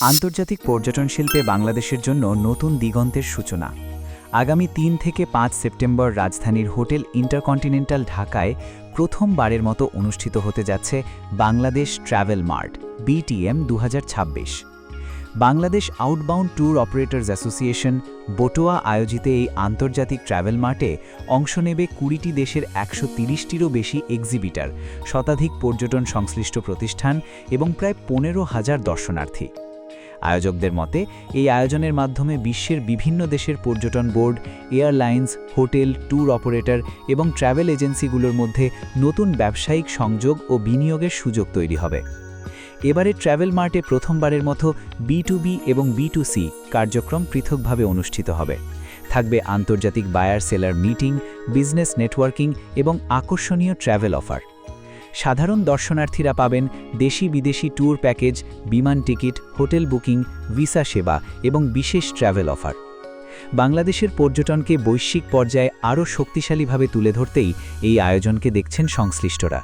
আন্তর্জাতিক পর্যটন শিল্পে বাংলাদেশের জন্য নতুন দিগন্তের সূচনা। আগামী ৩ থেকে ৫ সেপ্টেম্বর রাজধানীর হোটেল ইন্টারকন্টিনেন্টাল ঢাকায় প্রথমবারের মতো অনুষ্ঠিত হতে যাচ্ছে Bangladesh travel mart BTM ২০২৬। Bangladesh outbound tour operators association বটোয়া আয়োজিত এই আন্তর্জাতিক ট্রাভেল মার্টে অংশ নেবে ২০টি দেশের ১৩০টিরও বেশি এক্সিবিটার, শতাধিক পর্যটন সংশ্লিষ্ট প্রতিষ্ঠান এবং প্রায় ১৫,০০০ দর্শনার্থী। আয়োজকদের মতে এই আয়োজনের মাধ্যমে বিশ্বের বিভিন্ন দেশের পর্যটন board, airlines, hotel, tour operator এবং ট্রাভেল এজেন্সিগুলোর মধ্যে নতুন ব্যবসায়িক সংযোগ ও বিনিয়োগের সুযোগ তৈরি হবে। এবারে ট্রাভেল মার্টে প্রথমবারের মতো B2B এবং B2C কার্যক্রম পৃথকভাবে অনুষ্ঠিত হবে। থাকবে আন্তর্জাতিক buyer seller meeting, business networking এবং আকর্ষণীয় ট্রাভেল অফার। সাধারণ দর্শনার্থীরা পাবেন দেশি বিদেশি ট্যুর প্যাকেজ, বিমান টিকিট, হোটেল বুকিং, ভিসা সেবা এবং বিশেষ ট্রাভেল অফার। বাংলাদেশের পর্যটনকে বৈশ্বিক পর্যায়ে আরও শক্তিশালীভাবে তুলে ধরতেই এই আয়োজনকে দেখছেন সংশ্লিষ্টরা।